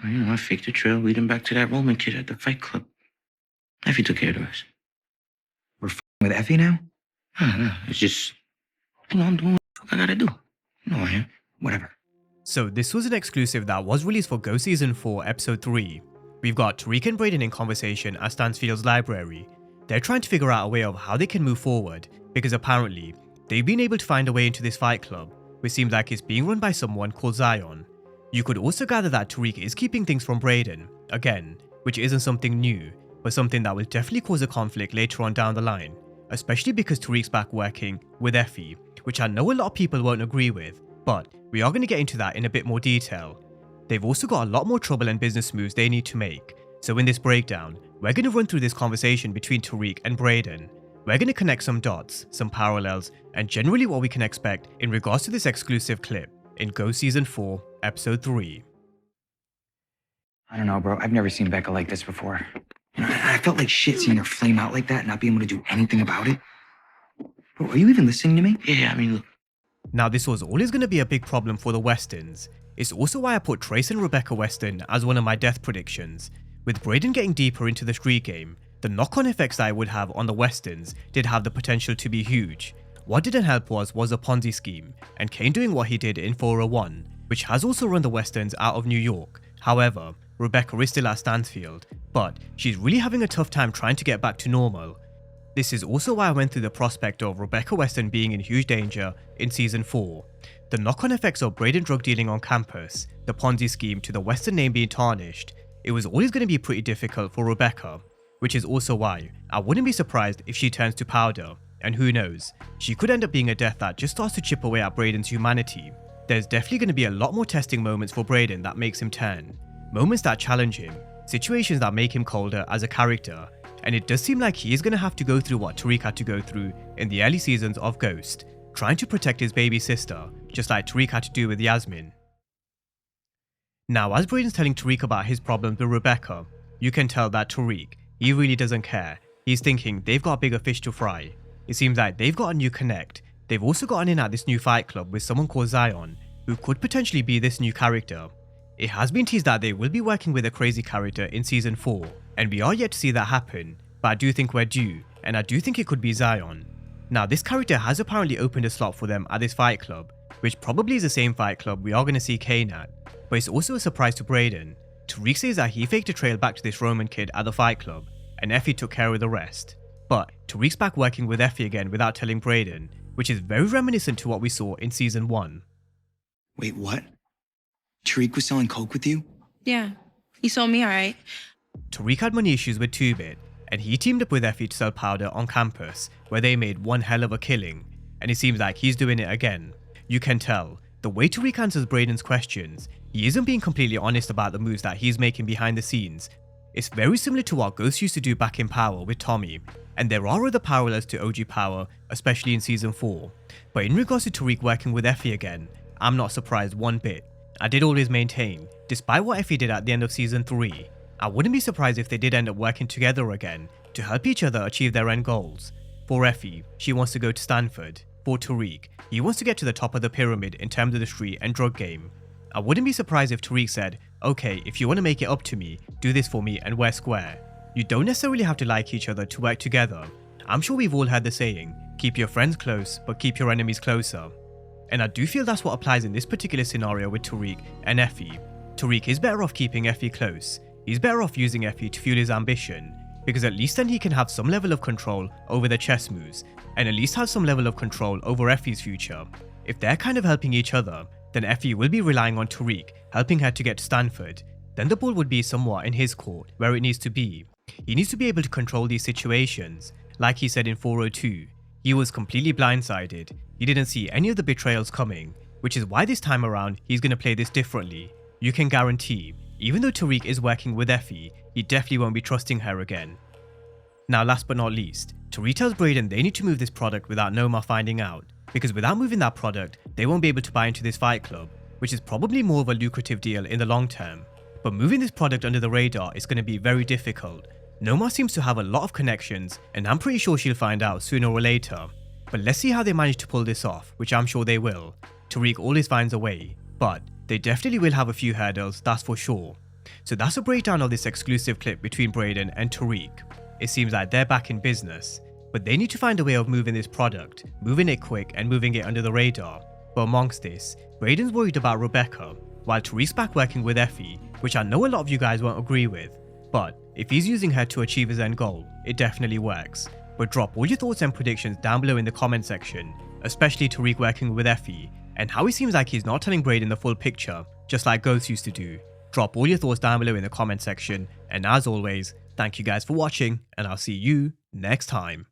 I faked a trail leading back to that Roman kid at the fight club. Effie took care of the rest. We're with Effie now? No. It's just, I'm doing what I gotta do. I am. Whatever. So this was an exclusive that was released for Go Season 4 Episode 3. We've got Tariq and Braden in conversation at Stansfield's library. They're trying to figure out a way of how they can move forward, because apparently, they've been able to find a way into this fight club, which seems like it's being run by someone called Zion. You could also gather that Tariq is keeping things from Braden, again, which isn't something new, but something that will definitely cause a conflict later on down the line, especially because Tariq's back working with Effie, which I know a lot of people won't agree with, but we are going to get into that in a bit more detail. They've also got a lot more trouble and business moves they need to make, so in this breakdown, we're going to run through this conversation between Tariq and Braden. We're going to connect some dots, some parallels, and generally what we can expect in regards to this exclusive clip in Go Season 4, Episode 3. I don't know, bro. I've never seen Becca like this before. I felt like shit seeing her flame out like that and not being able to do anything about it. Bro, are you even listening to me? Yeah, look. Now this was always going to be a big problem for the Westons. It's also why I put Trace and Rebecca Weston as one of my death predictions. With Braden getting deeper into the street game, the knock-on effects that it would have on the Westons did have the potential to be huge. What didn't help was a Ponzi scheme, and Kane doing what he did in 401, which has also run the Westons out of New York. However, Rebecca is still at Stansfield, but she's really having a tough time trying to get back to normal. This is also why I went through the prospect of Rebecca Weston being in huge danger in Season 4. The knock-on effects of Braden drug dealing on campus, the Ponzi scheme to the Weston name being tarnished, it was always going to be pretty difficult for Rebecca, which is also why I wouldn't be surprised if she turns to powder, and who knows, she could end up being a death that just starts to chip away at Braden's humanity. There's definitely going to be a lot more testing moments for Braden that makes him turn, moments that challenge him, situations that make him colder as a character, and it does seem like he is going to have to go through what Tariq had to go through in the early seasons of Ghost, trying to protect his baby sister, just like Tariq had to do with Yasmin. Now, as Braden's telling Tariq about his problems with Rebecca, you can tell that Tariq, he really doesn't care. He's thinking they've got bigger fish to fry. It seems like they've got a new connect. They've also gotten in at this new fight club with someone called Zion, who could potentially be this new character. It has been teased that they will be working with a crazy character in Season 4, and we are yet to see that happen, but I do think we're due, and I do think it could be Zion. Now, this character has apparently opened a slot for them at this fight club, which probably is the same fight club we are going to see Kane at, but it's also a surprise to Braden. Tariq says that he faked a trail back to this Roman kid at the fight club, and Effie took care of the rest. But Tariq's back working with Effie again without telling Braden, which is very reminiscent to what we saw in Season 1. Wait, what? Tariq was selling coke with you? Yeah, he sold me alright. Tariq had money issues with 2-Bit, and he teamed up with Effie to sell powder on campus, where they made one hell of a killing, and it seems like he's doing it again. You can tell, the way Tariq answers Braden's questions, he isn't being completely honest about the moves that he's making behind the scenes. It's very similar to what Ghost used to do back in Power with Tommy, and there are other parallels to OG Power, especially in Season 4. But in regards to Tariq working with Effie again, I'm not surprised one bit. I did always maintain, despite what Effie did at the end of Season 3, I wouldn't be surprised if they did end up working together again to help each other achieve their end goals. For Effie, she wants to go to Stanford. For Tariq, he wants to get to the top of the pyramid in terms of the street and drug game. I wouldn't be surprised if Tariq said, okay, if you want to make it up to me, do this for me and we're square. You don't necessarily have to like each other to work together. I'm sure we've all heard the saying, keep your friends close, but keep your enemies closer. And I do feel that's what applies in this particular scenario with Tariq and Effie. Tariq is better off keeping Effie close. He's better off using Effie to fuel his ambition, because at least then he can have some level of control over the chess moves, and at least have some level of control over Effie's future. If they're kind of helping each other, then Effie will be relying on Tariq, helping her to get to Stanford. Then the ball would be somewhat in his court, where it needs to be. He needs to be able to control these situations. Like he said in 402, he was completely blindsided. He didn't see any of the betrayals coming, which is why this time around he's going to play this differently. You can guarantee, even though Tariq is working with Effie, he definitely won't be trusting her again. Now, last but not least, Tariq tells Braden they need to move this product without Noma finding out, because without moving that product, they won't be able to buy into this fight club, which is probably more of a lucrative deal in the long term. But moving this product under the radar is going to be very difficult. Noma seems to have a lot of connections, and I'm pretty sure she'll find out sooner or later. But let's see how they manage to pull this off, which I'm sure they will. Tariq always finds a way, but they definitely will have a few hurdles, that's for sure. So that's a breakdown of this exclusive clip between Braden and Tariq. It seems like they're back in business, but they need to find a way of moving this product, moving it quick and moving it under the radar. But amongst this, Braden's worried about Rebecca, while Tariq's back working with Effie, which I know a lot of you guys won't agree with. But if he's using her to achieve his end goal, it definitely works. But drop all your thoughts and predictions down below in the comment section, especially Tariq working with Effie, and how it seems like he's not telling Braden the full picture, just like Ghost used to do. Drop all your thoughts down below in the comment section, and as always, thank you guys for watching, and I'll see you next time.